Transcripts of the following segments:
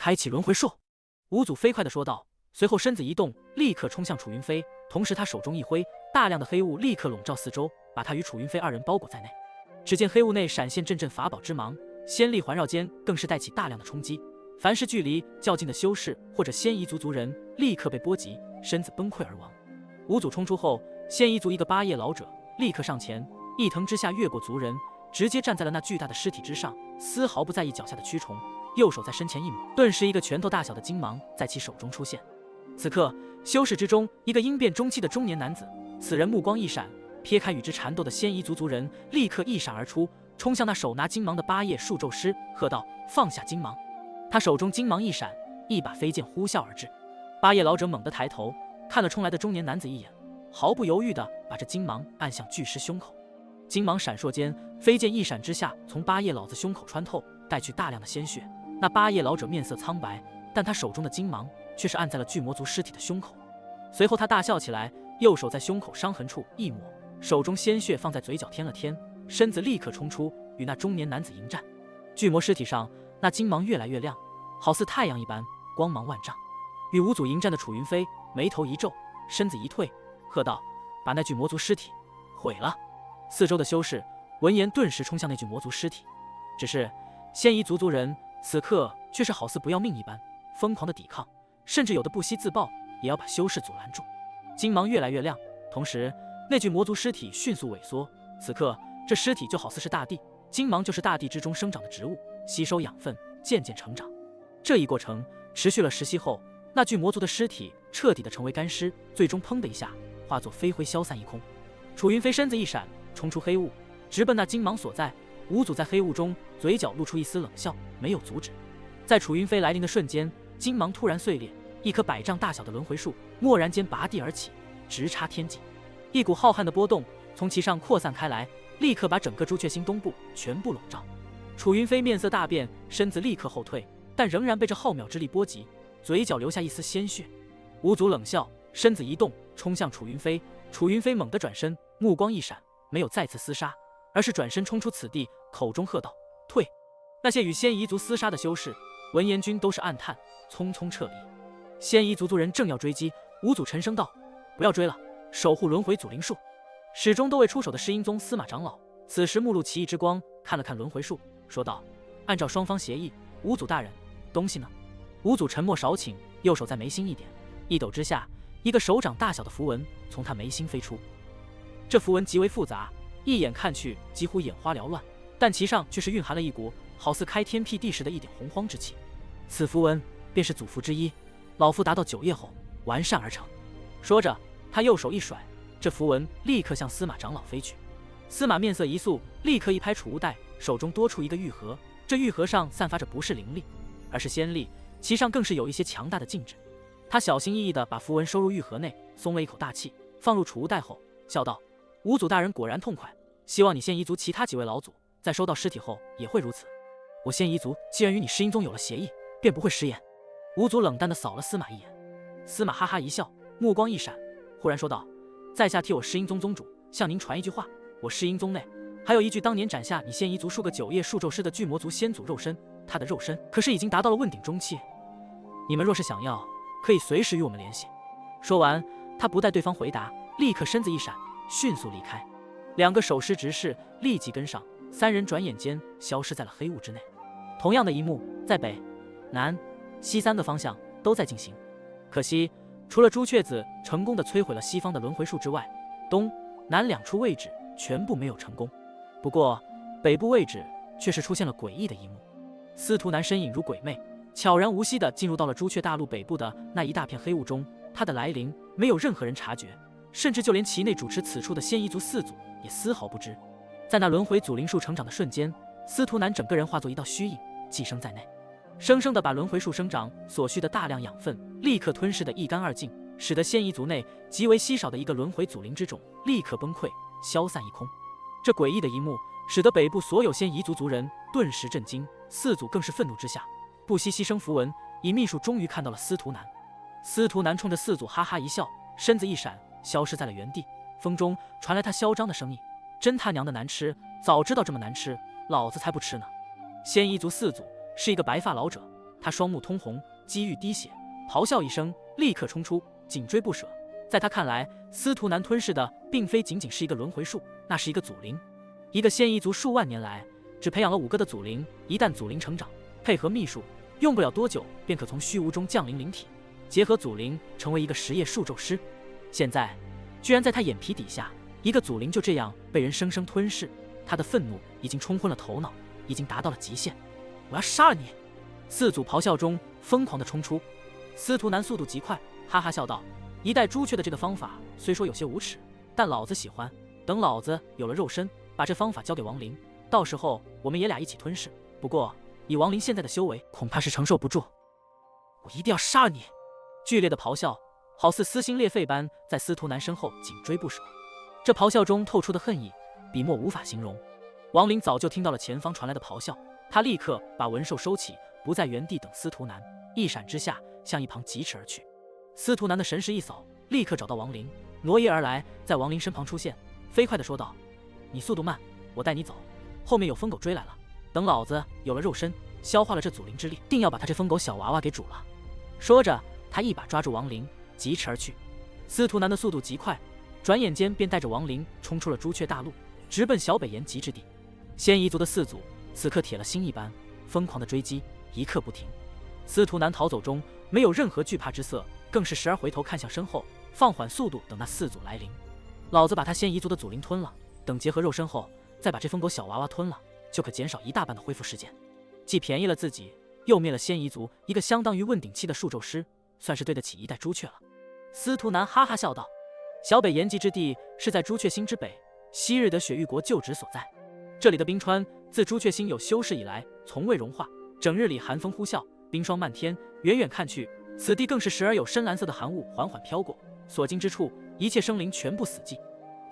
开启轮回术。五祖飞快地说道，随后身子一动，立刻冲向楚云飞，同时他手中一挥，大量的黑雾立刻笼罩四周，把他与楚云飞二人包裹在内。只见黑雾内闪现阵阵法宝之芒，仙力环绕间更是带起大量的冲击，凡是距离较近的修士或者仙夷族族人立刻被波及，身子崩溃而亡。五祖冲出后，仙夷族一个八叶老者立刻上前，一腾之下越过族人，直接站在了那巨大的尸体之上，丝毫不在意脚下的蛆虫，右手在身前一抹，顿时一个拳头大小的金芒在其手中出现。此刻修士之中一个英变中期的中年男子，此人目光一闪，撇开与之缠斗的仙夷族族人，立刻一闪而出，冲向那手拿金芒的八叶束咒师，喝道：“放下金芒！”他手中金芒一闪，一把飞剑呼啸而至。八叶老者猛地抬头，看了冲来的中年男子一眼，毫不犹豫地把这金芒按向巨尸胸口。金芒闪烁间，飞剑一闪之下，从八叶老子胸口穿透，带去大量的鲜血。那八叶老者面色苍白，但他手中的金芒却是按在了巨魔族尸体的胸口。随后他大笑起来，右手在胸口伤痕处一抹，手中鲜血放在嘴角添了添，身子立刻冲出，与那中年男子迎战。巨魔尸体上那金芒越来越亮，好似太阳一般，光芒万丈。与五祖迎战的楚云飞眉头一皱，身子一退，喝道：“把那具魔族尸体毁了！”四周的修士闻言顿时冲向那具魔族尸体，只是仙夷族人此刻却是好似不要命一般，疯狂的抵抗，甚至有的不惜自爆，也要把修士阻拦住。金芒越来越亮，同时那具魔族尸体迅速萎缩。此刻这尸体就好似是大地，金芒就是大地之中生长的植物，吸收养分，渐渐成长。这一过程持续了10息后，那具魔族的尸体彻底的成为干尸，最终砰的一下化作飞灰消散一空。楚云飞身子一闪，冲出黑雾，直奔那金芒所在。五祖在黑雾中嘴角露出一丝冷笑，没有阻止。在楚云飞来临的瞬间，金芒突然碎裂，一棵100丈大小的轮回树蓦然间拔地而起，直插天际。一股浩瀚的波动从其上扩散开来，立刻把整个朱雀星东部全部笼罩。楚云飞面色大变，身子立刻后退，但仍然被这浩渺之力波及，嘴角流下一丝鲜血。五祖冷笑，身子一动，冲向楚云飞。楚云飞猛地转身，目光一闪，没有再次厮杀，而是转身冲出此地，口中喝道：“退！”那些与仙夷族厮杀的修士闻言均都是暗叹，匆匆撤离。仙夷族人正要追击，五祖沉声道：“不要追了，守护轮回祖灵树。”始终都未出手的狮鹰宗司马长老此时目露奇异之光，看了看轮回树，说道：“按照双方协议，五祖大人，东西呢？”五祖沉默少顷，右手在眉心一点，一抖之下，一个手掌大小的符文从他眉心飞出。这符文极为复杂，一眼看去几乎眼花缭乱，但其上却是蕴含了一股好似开天辟地时的一点洪荒之气。此符文便是祖符之一，老夫达到9夜后完善而成。说着，他右手一甩，这符文立刻向司马长老飞去。司马面色一肃，立刻一拍储物袋，手中多出一个玉盒。这玉盒上散发着不是灵力，而是仙力，其上更是有一些强大的禁制。他小心翼翼地把符文收入玉盒内，松了一口大气，放入储物袋后，笑道：“五祖大人果然痛快，希望你仙夷族其他几位老祖在收到尸体后也会如此。我仙夷族既然与你狮鹰宗有了协议，便不会食言。”五祖冷淡地扫了司马一眼，司马哈哈一笑，目光一闪，忽然说道：“在下替我狮鹰宗宗主向您传一句话，我狮鹰宗内还有一具当年斩下你仙夷族数个9夜束咒师的巨魔族先祖肉身，他的肉身可是已经达到了问鼎中期，你们若是想要，可以随时与我们联系。”说完，他不待对方回答，立刻身子一闪，迅速离开。2个守尸执事立即跟上，3人转眼间消失在了黑雾之内。同样的一幕在北、南、西3个方向都在进行，可惜除了朱雀子成功的摧毁了西方的轮回树之外，东南2处位置全部没有成功。不过北部位置却是出现了诡异的一幕，司徒南身影如鬼魅，悄然无息地进入到了朱雀大陆北部的那一大片黑雾中。他的来临没有任何人察觉，甚至就连其内主持此处的仙夷族4祖也丝毫不知。在那轮回祖灵树成长的瞬间，司徒南整个人化作一道虚影，寄生在内，生生地把轮回树生长所需的大量养分立刻吞噬得一干二净，使得仙夷族内极为稀少的一个轮回祖灵之种立刻崩溃消散一空。这诡异的一幕使得北部所有仙夷族族人顿时震惊，4祖更是愤怒之下不惜牺牲符文，以秘术终于看到了司徒南。司徒南冲着4祖哈哈一笑，身子一闪，消失在了原地。风中传来他嚣张的声音：“真他娘的难吃，早知道这么难吃，老子才不吃呢！”仙夷族4祖是一个白发老者，他双目通红，机遇滴血，咆哮一声，立刻冲出，紧追不舍。在他看来，司徒南吞噬的并非仅仅是一个轮回术，那是一个祖灵。一个仙夷族数万年来只培养了5个的祖灵，一旦祖灵成长，配合秘术，用不了多久便可从虚无中降临灵体，结合祖灵成为一个10叶数咒师。现在居然在他眼皮底下，一个祖灵就这样被人生生吞噬，他的愤怒已经冲昏了头脑，已经达到了极限。我要杀了你！四祖咆哮中疯狂地冲出。司徒南速度极快，哈哈笑道：“一代朱雀的这个方法虽说有些无耻，但老子喜欢。等老子有了肉身，把这方法交给亡灵，到时候我们爷俩一起吞噬。不过以亡灵现在的修为，恐怕是承受不住。我一定要杀了你！”剧烈的咆哮好似撕心裂肺般在司徒南身后紧追不舍，这咆哮中透出的恨意，笔墨无法形容。亡灵早就听到了前方传来的咆哮，他立刻把文兽收起，不在原地等司徒南，一闪之下向一旁疾驰而去。司徒南的神识一扫，立刻找到亡灵，挪移而来，在亡灵身旁出现，飞快地说道：“你速度慢，我带你走，后面有疯狗追来了，等老子有了肉身，消化了这祖灵之力，定要把他这疯狗小娃娃给煮了。”说着，他一把抓住亡灵，疾驰而去。司徒南的速度极快，转眼间便带着亡灵冲出了朱雀大陆，直奔小北延吉之地。仙夷族的四祖此刻铁了心一般，疯狂的追击，一刻不停。司徒南逃走中没有任何惧怕之色，更是时而回头看向身后，放缓速度，等那四祖来临。老子把他仙夷族的祖灵吞了，等结合肉身后，再把这疯狗小娃娃吞了，就可减少一大半的恢复时间，既便宜了自己，又灭了仙夷族一个相当于问鼎期的数咒师，算是对得起一代朱雀了。司徒南哈哈笑道：“小北延吉之地是在朱雀星之北，昔日的雪域国旧址所在。这里的冰川自朱雀星有修士以来，从未融化，整日里寒风呼啸，冰霜漫天，远远看去，此地更是时而有深蓝色的寒雾缓缓飘过，所经之处，一切生灵全部死寂。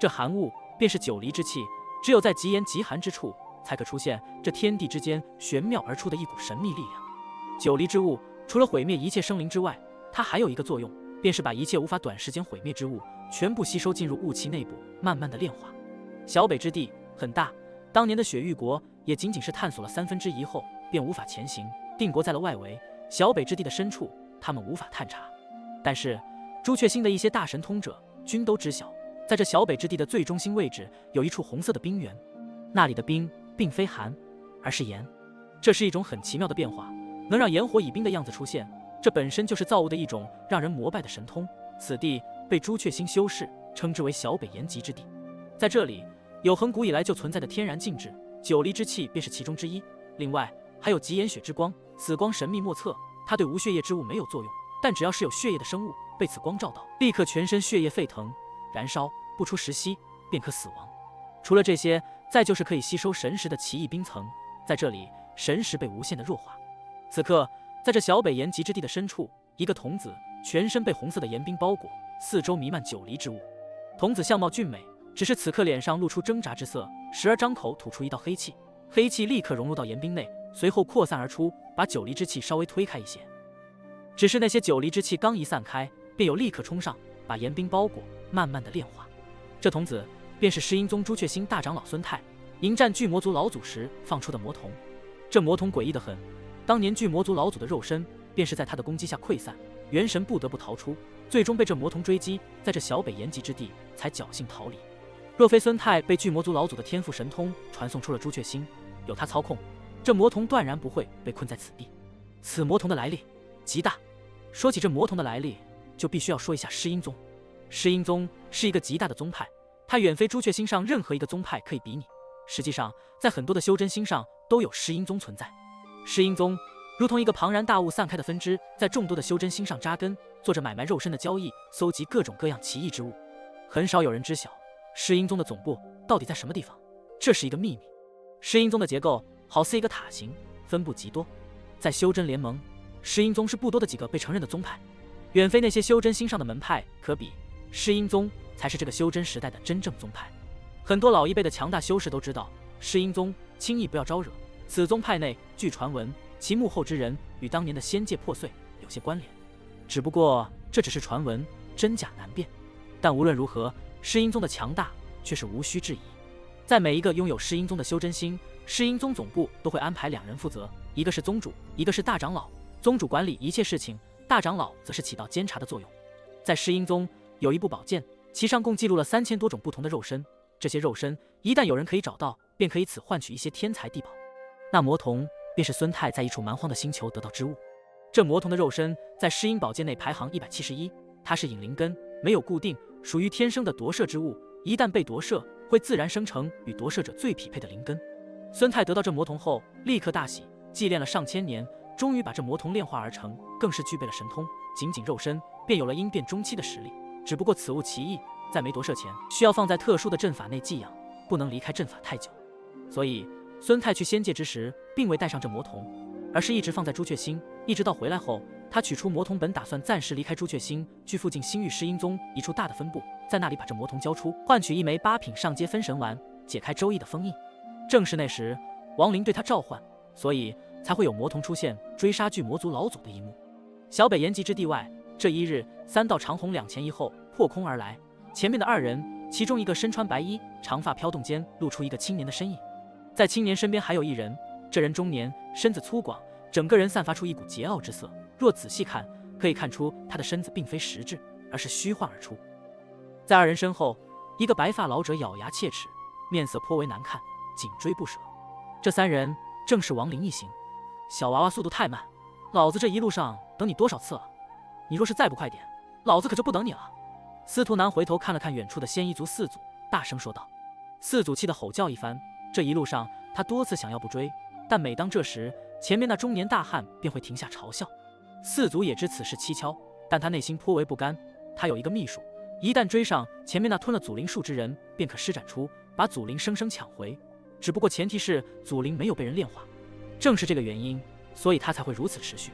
这寒雾便是九离之气，只有在极严极寒之处，才可出现这天地之间玄妙而出的一股神秘力量。九离之物除了毁灭一切生灵之外，它还有一个作用，便是把一切无法短时间毁灭之物全部吸收进入雾气内部，慢慢的炼化。小北之地很大，当年的雪域国也仅仅是探索了1/3后便无法前行，定国在了外围。小北之地的深处他们无法探查，但是朱雀星的一些大神通者均都知晓，在这小北之地的最中心位置有一处红色的冰原，那里的冰并非寒，而是炎。这是一种很奇妙的变化，能让炎火以冰的样子出现，这本身就是造物的一种让人膜拜的神通。此地被朱雀星修士称之为小北延吉之地。在这里有恒古以来就存在的天然静止，九离之气便是其中之一。另外还有极炎血之光，此光神秘莫测，它对无血液之物没有作用，但只要是有血液的生物被此光照到，立刻全身血液沸腾燃烧，不出10息便可死亡。除了这些，再就是可以吸收神识的奇异冰层，在这里神识被无限的弱化。此刻在这小北延吉之地的深处，一个童子全身被红色的炎冰包裹，四周弥漫九离之物。童子相貌俊美，只是此刻脸上露出挣扎之色，时而张口吐出一道黑气，黑气立刻融入到炎冰内，随后扩散而出，把九离之气稍微推开一些。只是那些九离之气刚一散开，便有立刻冲上，把炎冰包裹，慢慢的炼化。这童子便是狮阴宗朱雀星大长老孙泰迎战巨魔族老祖时放出的魔童。这魔童诡异得很，当年巨魔族老祖的肉身便是在他的攻击下溃散，元神不得不逃出，最终被这魔童追击，在这小北延吉之地才侥幸逃离。若非孙泰被巨魔族老祖的天赋神通传送出了朱雀星，有他操控，这魔童断然不会被困在此地。此魔童的来历极大，说起这魔童的来历，就必须要说一下狮阴宗。狮阴宗是一个极大的宗派，它远非朱雀星上任何一个宗派可以比拟。实际上在很多的修真星上都有狮阴宗存在。狮阴宗如同一个庞然大物散开的分支，在众多的修真星上扎根，做着买卖肉身的交易，搜集各种各样奇异之物。很少有人知晓狮阴宗的总部到底在什么地方，这是一个秘密。狮阴宗的结构好似一个塔形，分布极多。在修真联盟，狮阴宗是不多的几个被承认的宗派，远非那些修真星上的门派可比。狮阴宗才是这个修真时代的真正宗派。很多老一辈的强大修士都知道，狮阴宗轻易不要招惹。此宗派内据传闻，其幕后之人与当年的仙界破碎有些关联，只不过这只是传闻，真假难辨。但无论如何，狮阴宗的强大却是无需质疑。在每一个拥有狮阴宗的修真星，狮阴宗总部都会安排2人负责，一个是宗主，一个是大长老。宗主管理一切事情，大长老则是起到监察的作用。在世音宗有一部宝鉴，其上共记录了3000多种不同的肉身，这些肉身一旦有人可以找到，便可以此换取一些天材地宝。那魔童便是孙泰在一处蛮荒的星球得到之物。这魔童的肉身在世音宝鉴内排行171，它是隐灵根，没有固定，属于天生的夺舍之物，一旦被夺舍，会自然生成与夺舍者最匹配的灵根。孙泰得到这魔童后，立刻大喜，祭炼了上千年，终于把这魔童炼化而成，更是具备了神通，仅仅肉身便有了因变中期的实力。只不过此物奇异，在没夺舍前，需要放在特殊的阵法内寄养，不能离开阵法太久。所以孙泰去仙界之时，并未带上这魔童，而是一直放在朱雀星，一直到回来后，他取出魔童本，打算暂时离开朱雀星，去附近星域世音宗一处大的分部，在那里把这魔童交出，换取一枚8品上阶分神丸，解开周易的封印。正是那时，亡灵对他召唤，所以才会有魔童出现，追杀巨魔族老祖的一幕。小北延吉之地外，这一日，3道长虹2前1后破空而来，前面的2人，其中一个身穿白衣，长发飘动间露出一个青年的身影，在青年身边还有一人，这人中年，身子粗犷，整个人散发出一股桀骜之色，若仔细看，可以看出他的身子并非实质，而是虚幻而出。在2人身后，一个白发老者咬牙切齿，面色颇为难看，紧追不舍。这3人正是亡灵一行。小娃娃速度太慢，老子这一路上等你多少次了？你若是再不快点，老子可就不等你了。司徒南回头看了看远处的仙衣族4祖，大声说道。4祖气得吼叫一番，这一路上他多次想要不追，但每当这时，前面那中年大汉便会停下嘲笑。4祖也知此事蹊跷，但他内心颇为不甘。他有一个秘术，一旦追上前面那吞了祖灵术之人，便可施展出把祖灵生生抢回，只不过前提是祖灵没有被人炼化。正是这个原因，所以他才会如此持续。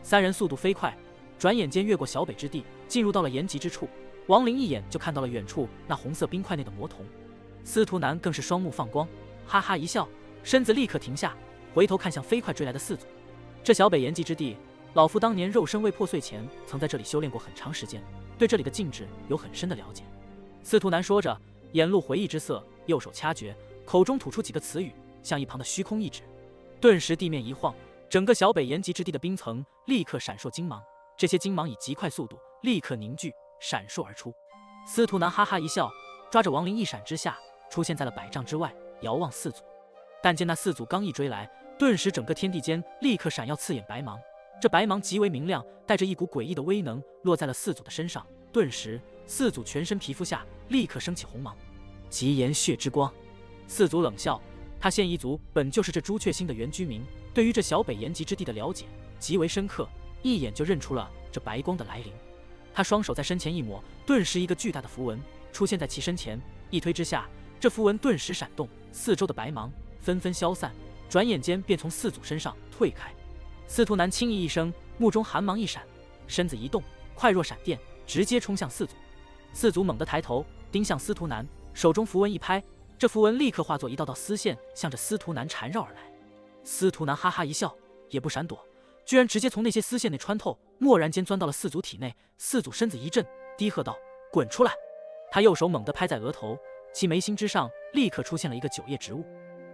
3人速度飞快，转眼间越过小北之地，进入到了延吉之处。亡灵一眼就看到了远处那红色冰块内的魔童，司徒南更是双目放光，哈哈一笑，身子立刻停下，回头看向飞快追来的4祖。这小北延吉之地，老夫当年肉身未破碎前，曾在这里修炼过很长时间，对这里的禁制有很深的了解。司徒南说着，眼露回忆之色，右手掐诀，口中吐出几个词语，向一旁的虚空一指，顿时地面一晃，整个小北延吉之地的冰层立刻闪烁金芒，这些金芒以极快速度立刻凝聚闪烁而出。司徒南哈哈一笑，抓着亡灵一闪之下，出现在了100丈之外，遥望4祖。但见那4祖刚一追来，顿时整个天地间立刻闪耀刺眼白芒，这白芒极为明亮，带着一股诡异的威能，落在了4祖的身上。顿时4祖全身皮肤下立刻升起红芒，极炎血之光。4祖冷笑，他现一族本就是这朱雀星的原居民，对于这小北延吉之地的了解极为深刻，一眼就认出了这白光的来临。他双手在身前一抹，顿时一个巨大的符文出现在其身前，一推之下，这符文顿时闪动，四周的白芒纷纷消散，转眼间便从4祖身上退开。司徒南轻咦一声，目中寒芒一闪，身子一动，快若闪电，直接冲向4祖。4祖猛地抬头盯向司徒南，手中符文一拍，这符文立刻化作一道道丝线，向着司徒南缠绕而来。司徒南哈哈一笑，也不闪躲，居然直接从那些丝线内穿透，蓦然间钻到了4祖体内。4祖身子一震，低喝道：“滚出来！”他右手猛地拍在额头，其眉心之上立刻出现了一个9叶植物。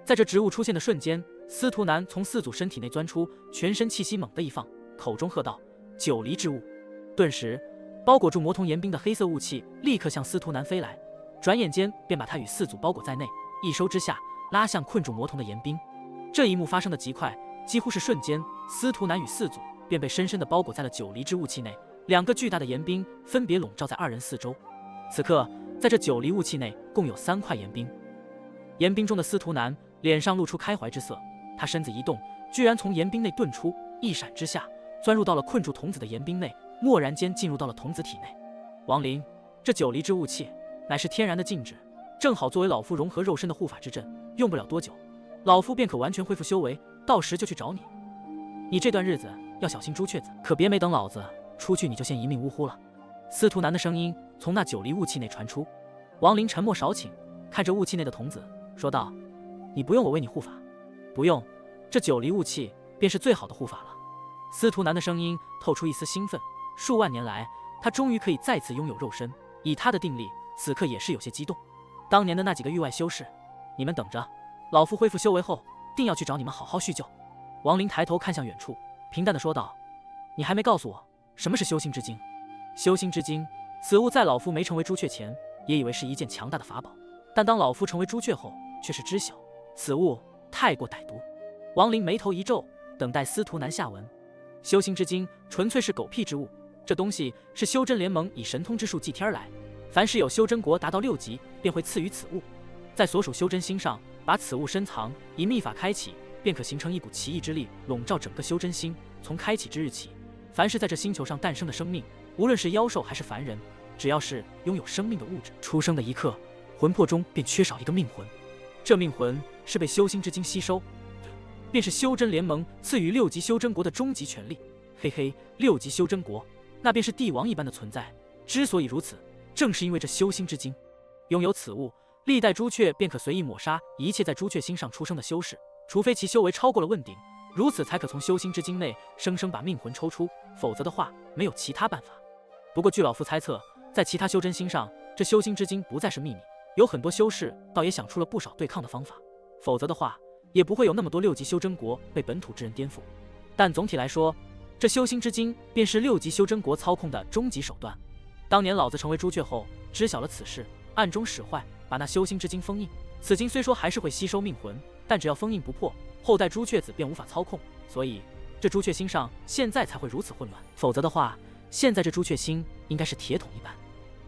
在这植物出现的瞬间，司徒南从4祖身体内钻出，全身气息猛地一放，口中喝道：“9离之物！”顿时，包裹住魔童岩冰的黑色雾气立刻向司徒南飞来，转眼间便把他与4祖包裹在内，一收之下拉向困住魔童的岩冰。这一幕发生的极快，几乎是瞬间，司徒南与4祖便被深深地包裹在了9离之雾气内，2个巨大的岩冰分别笼罩在2人四周。此刻，在这9离雾气内共有3块岩冰。岩冰中的司徒南脸上露出开怀之色，他身子一动，居然从岩冰内遁出，一闪之下钻入到了困住童子的岩冰内，蓦然间进入到了童子体内。亡灵，这9离之雾气乃是天然的禁制，正好作为老夫融合肉身的护法之阵，用不了多久，老夫便可完全恢复修为，到时就去找你。你这段日子要小心朱雀子，可别没等老子出去你就先一命呜呼了。司徒南的声音从那9离雾气内传出。亡灵沉默少顷，看着雾气内的童子说道：“你不用我为你护法。”“不用，这9离雾气便是最好的护法了。”司徒南的声音透出一丝兴奋，数万年来他终于可以再次拥有肉身，以他的定力，此刻也是有些激动。当年的那几个域外修士，你们等着，老夫恢复修为后定要去找你们好好叙旧。亡灵抬头看向远处，平淡地说道：“你还没告诉我什么是修心之经？修心之经，此物在老夫没成为朱雀前，也以为是一件强大的法宝，但当老夫成为朱雀后，却是知晓此物太过歹毒。王林眉头一皱，等待司徒南下文。修心之经纯粹是狗屁之物，这东西是修真联盟以神通之术祭天而来，凡是有修真国达到6级，便会赐予此物，在所属修真星上把此物深藏，以秘法开启，便可形成一股奇异之力，笼罩整个修真星。从开启之日起，凡是在这星球上诞生的生命，无论是妖兽还是凡人，只要是拥有生命的物质，出生的一刻，魂魄中便缺少一个命魂。这命魂是被修心之经吸收，便是修真联盟赐予6级修真国的终极权力。嘿嘿，6级修真国，那便是帝王一般的存在。之所以如此，正是因为这修心之经。拥有此物，历代朱雀便可随意抹杀一切在朱雀星上出生的修士，除非其修为超过了问鼎，如此才可从修心之经内生生把命魂抽出，否则的话没有其他办法。不过据老夫猜测，在其他修真星上，这修心之经不再是秘密，有很多修士倒也想出了不少对抗的方法，否则的话也不会有那么多6级修真国被本土之人颠覆。但总体来说，这修心之经便是6级修真国操控的终极手段。当年老子成为朱雀后，知晓了此事，暗中使坏，把那修心之经封印。此经虽说还是会吸收命魂，但只要封印不破，后代朱雀子便无法操控，所以这朱雀星上现在才会如此混乱。否则的话，现在这朱雀星应该是铁桶一般。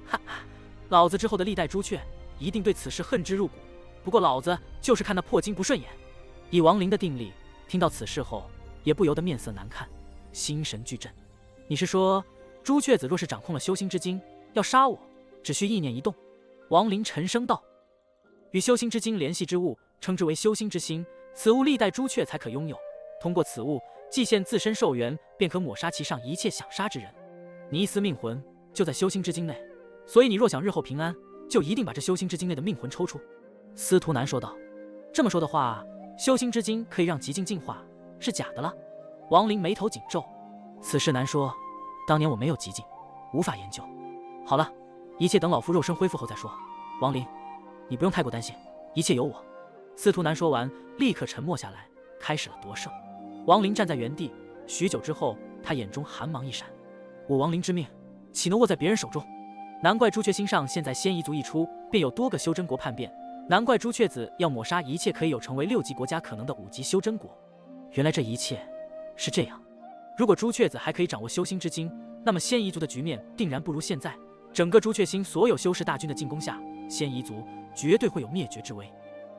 哈哈，老子之后的历代朱雀一定对此事恨之入骨。不过老子就是看那破经不顺眼。以王林的定力，听到此事后，也不由得面色难看，心神俱震。你是说，朱雀子若是掌控了修心之经，要杀我，只需意念一动？王林沉声道。与修心之经联系之物，称之为修心之心，此物历代朱雀才可拥有。通过此物，祭献自身寿元，便可抹杀其上一切想杀之人。你一丝命魂就在修心之经内，所以你若想日后平安，就一定把这修心之经内的命魂抽出。司徒南说道。这么说的话，修心之经可以让极境进化，是假的了？王林眉头紧皱。此事难说，当年我没有极境，无法研究。好了，一切等老夫肉身恢复后再说。王林，你不用太过担心，一切有我。司徒南说完，立刻沉默下来，开始了夺胜。王林站在原地，许久之后，他眼中寒芒一闪。我王林之命，岂能握在别人手中？难怪朱雀星上现在仙夷族一出，便有多个修真国叛变。难怪朱雀子要抹杀一切可以有成为6级国家可能的5级修真国。原来这一切是这样。如果朱雀子还可以掌握修心之经，那么仙夷族的局面定然不如现在。整个朱雀星所有修士大军的进攻下，仙夷族绝对会有灭绝之危。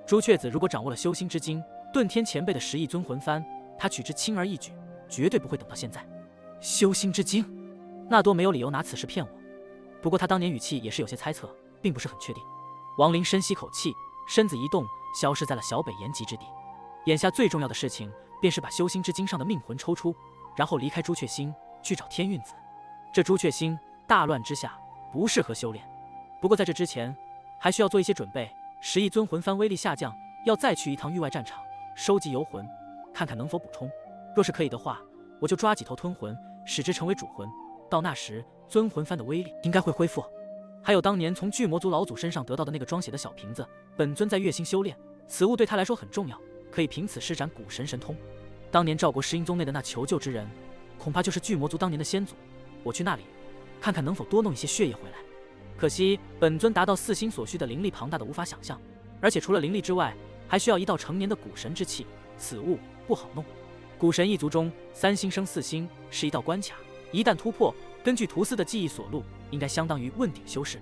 朱雀子如果掌握了修心之经，遁天前辈的10亿尊魂幡，他取之轻而易举，绝对不会等到现在。修心之经，纳多没有理由拿此事骗我。不过他当年语气也是有些猜测，并不是很确定。王林深吸口气，身子一动，消失在了小北延吉之地。眼下最重要的事情，便是把修心之经上的命魂抽出，然后离开朱雀星，去找天运子。这朱雀星大乱之下，不适合修炼。不过在这之前，还需要做一些准备。10亿尊魂幡威力下降，要再去一趟域外战场，收集游魂，看看能否补充。若是可以的话，我就抓几头吞魂，使之成为主魂。到那时，尊魂幡的威力应该会恢复。还有当年从巨魔族老祖身上得到的那个装血的小瓶子，本尊在月星修炼，此物对他来说很重要，可以凭此施展古神神通。当年赵国石英宗内的那求救之人，恐怕就是巨魔族当年的先祖。我去那里，看看能否多弄一些血液回来。可惜本尊达到4星所需的灵力庞大的无法想象，而且除了灵力之外，还需要一道成年的古神之气，此物不好弄。古神一族中3星升4星是一道关卡，一旦突破，根据图斯的记忆所录，应该相当于问鼎修士。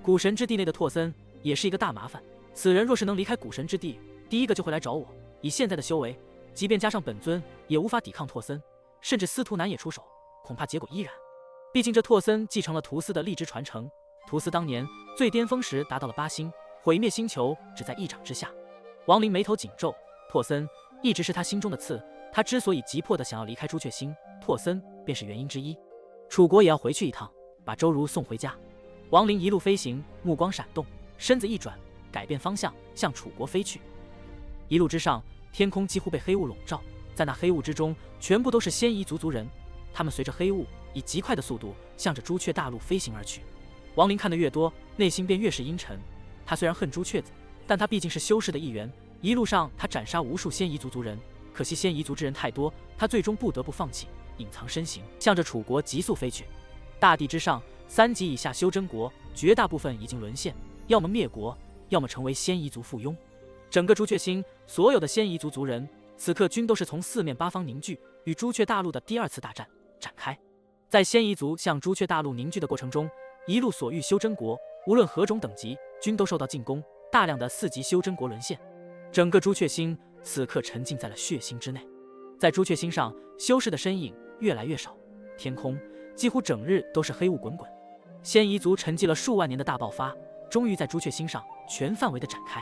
古神之地内的拓森也是一个大麻烦，此人若是能离开古神之地，第一个就会来找我。以现在的修为，即便加上本尊，也无法抵抗拓森，甚至司徒南也出手，恐怕结果依然。毕竟这拓森继承了图斯的力之传承，图斯当年最巅峰时达到了8星，毁灭星球只在一掌之下。王林眉头紧皱，拓森一直是他心中的刺，他之所以急迫地想要离开朱雀星，拓森便是原因之一。楚国也要回去一趟，把周如送回家。王林一路飞行，目光闪动，身子一转，改变方向，向楚国飞去。一路之上，天空几乎被黑雾笼罩，在那黑雾之中，全部都是仙夷族人。他们随着黑雾以极快的速度向着朱雀大陆飞行而去。王林看得越多，内心便越是阴沉。他虽然恨朱雀子，但他毕竟是修士的一员。一路上他斩杀无数仙夷族人，可惜仙夷族之人太多，他最终不得不放弃，隐藏身形，向着楚国急速飞去。大地之上，3级以下修真国绝大部分已经沦陷，要么灭国，要么成为鲜夷族附庸。整个朱雀星所有的鲜夷族族人，此刻均都是从四面八方凝聚，与朱雀大陆的第2次大战展开。在鲜夷族向朱雀大陆凝聚的过程中，一路所遇修真国，无论何种等级，均都受到进攻，大量的4级修真国沦陷。整个朱雀星此刻沉浸在了血腥之内。在朱雀星上，修士的身影越来越少，天空几乎整日都是黑雾滚滚。鲜夷族沉寂了数万年的大爆发，终于在朱雀星上全范围的展开。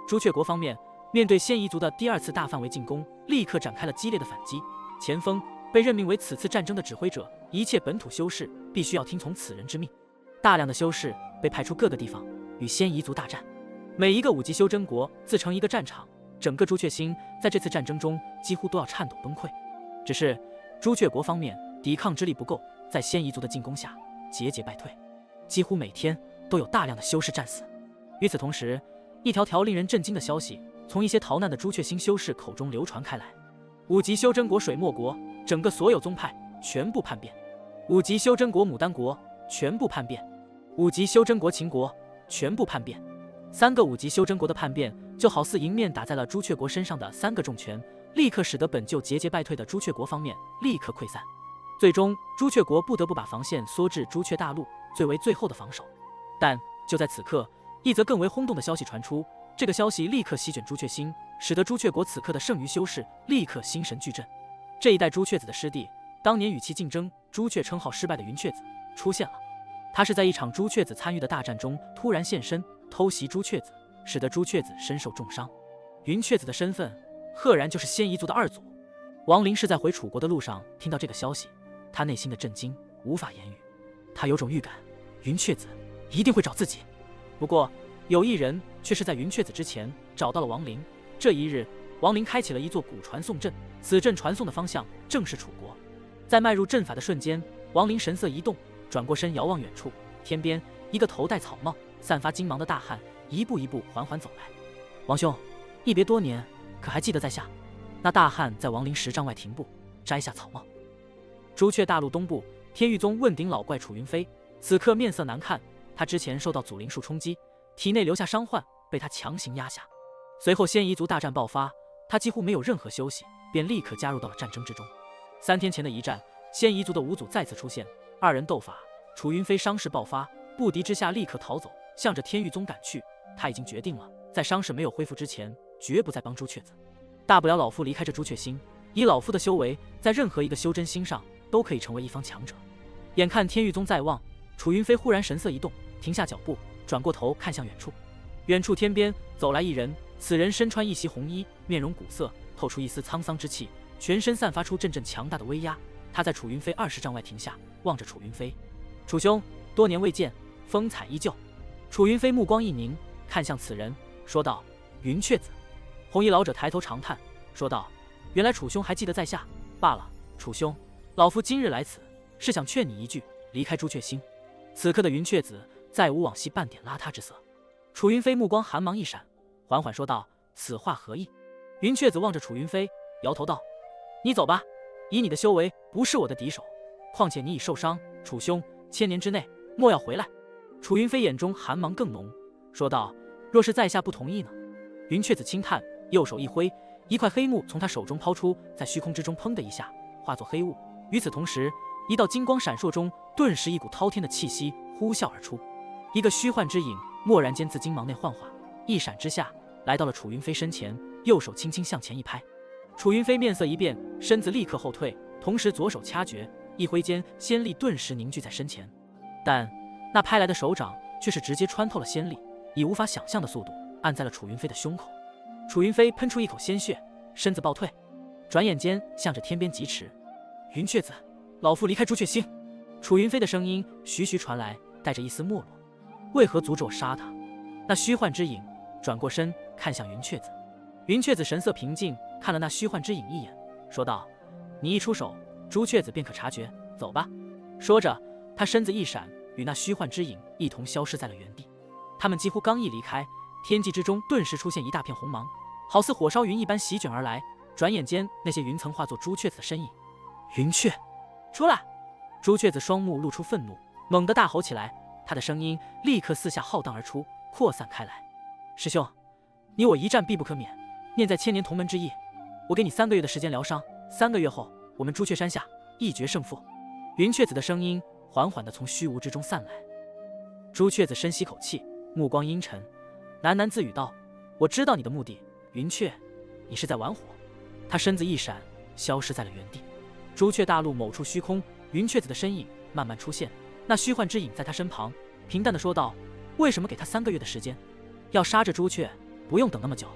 朱雀国方面面对鲜夷族的第2次大范围进攻，立刻展开了激烈的反击。前锋被任命为此次战争的指挥者，一切本土修士必须要听从此人之命。大量的修士被派出各个地方与鲜夷族大战，每一个5级修真国自成一个战场，整个朱雀星在这次战争中几乎都要颤抖崩溃。只是朱雀国方面抵抗之力不够，在鲜夷族的进攻下节节败退，几乎每天都有大量的修士战死。与此同时，一条条令人震惊的消息从一些逃难的朱雀星修士口中流传开来：5级修真国水墨国整个所有宗派全部叛变；5级修真国牡丹国全部叛变；5级修真国秦国全部叛变。3个5级修真国的叛变，就好似迎面打在了朱雀国身上的3个重拳，立刻使得本就节节败退的朱雀国方面立刻溃散。最终，朱雀国不得不把防线缩至朱雀大陆最为最后的防守。但就在此刻，一则更为轰动的消息传出，这个消息立刻席卷朱雀星，使得朱雀国此刻的剩余修士立刻心神俱震。这一代朱雀子的师弟，当年与其竞争朱雀称号失败的云雀子出现了。他是在一场朱雀子参与的大战中突然现身，偷袭朱雀子，使得朱雀子身受重伤。云雀子的身份赫然就是鲜夷族的2祖。王林是在回楚国的路上听到这个消息，他内心的震惊无法言语。他有种预感，云雀子一定会找自己。不过有一人却是在云雀子之前找到了王林。这一日，王林开启了一座古传送阵，此阵传送的方向正是楚国。在迈入阵法的瞬间，王林神色一动，转过身遥望远处，天边一个头戴草帽、散发金芒的大汉一步一步缓缓走来。王兄，一别多年，可还记得在下？那大汉在王林10丈外停步，摘下草帽。朱雀大陆东部，天狱宗问鼎老怪楚云飞此刻面色难看，他之前受到祖灵术冲击，体内留下伤患，被他强行压下。随后鲜夷族大战爆发，他几乎没有任何休息，便立刻加入到了战争之中。3天前的一战，鲜夷族的5祖再次出现，2人斗法，楚云飞伤势爆发，不敌之下立刻逃走，向着天狱宗赶去。他已经决定了，在伤势没有恢复之前，绝不再帮朱雀子。大不了老夫离开这朱雀星，以老夫的修为，在任何一个修真星上都可以成为一方强者。眼看天狱宗在望，楚云飞忽然神色一动，停下脚步，转过头看向远处。远处天边走来一人，此人身穿一袭红衣，面容古色，透出一丝沧桑之气，全身散发出阵阵强大的威压。他在楚云飞20丈外停下，望着楚云飞：“楚兄，多年未见，风采依旧。”楚云飞目光一凝，看向此人，说道：“云雀子。”红衣老者抬头长叹，说道：“原来楚兄还记得在下。罢了，楚兄，老夫今日来此，是想劝你一句，离开朱雀星。”此刻的云雀子再无往昔半点邋遢之色。楚云飞目光寒芒一闪，缓缓说道：“此话何意？”云雀子望着楚云飞，摇头道：“你走吧，以你的修为，不是我的敌手。况且你已受伤，楚兄，1000年之内莫要回来。”楚云飞眼中寒芒更浓，说道：“若是在下不同意呢？”云雀子轻叹，右手一挥，一块黑幕从他手中抛出，在虚空之中砰的一下化作黑雾。与此同时，一道金光闪烁中，顿时一股滔天的气息呼啸而出，一个虚幻之影蓦然间自金芒内幻化，一闪之下来到了楚云飞身前，右手轻轻向前一拍。楚云飞面色一变，身子立刻后退，同时左手掐诀，一挥间仙力顿时凝聚在身前。但那拍来的手掌却是直接穿透了仙力，以无法想象的速度按在了楚云飞的胸口。楚云飞喷出一口鲜血，身子暴退，转眼间向着天边疾驰。“云雀子，老夫离开朱雀星。”楚云飞的声音徐徐传来，带着一丝没落。“为何阻止我杀他？”那虚幻之影转过身看向云雀子。云雀子神色平静，看了那虚幻之影一眼，说道：“你一出手，朱雀子便可察觉。走吧。”说着，他身子一闪，与那虚幻之影一同消失在了原地。他们几乎刚一离开，天际之中顿时出现一大片红芒，好似火烧云一般席卷而来。转眼间，那些云层化作朱雀子的身影。“云雀！”出来！朱雀子双目露出愤怒，猛地大吼起来，他的声音立刻四下浩荡而出，扩散开来。师兄，你我一战必不可免，念在千年同门之意，我给你3个月的时间疗伤，3个月后我们朱雀山下一决胜负。云雀子的声音缓缓地从虚无之中散来。朱雀子深吸口气，目光阴沉，喃喃自语道：“我知道你的目的，云雀，你是在玩火。”他身子一闪，消失在了原地。朱雀大陆某处虚空，云雀子的身影慢慢出现，那虚幻之影在他身旁，平淡地说道：“为什么给他3个月的时间？要杀这朱雀，不用等那么久。”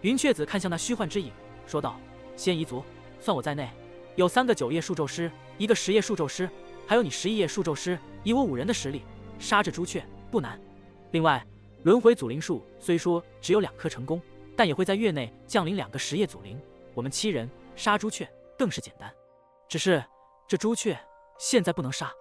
云雀子看向那虚幻之影，说道：“仙夷族，算我在内，有3个9叶束咒师，1个10叶束咒师，还有你11叶束咒师，以我5人的实力，杀这朱雀不难。另外，轮回祖灵术虽说只有2颗成功，但也会在月内降临2个10叶祖灵，我们7人杀朱雀更是简单。只是这朱雀现在不能杀。”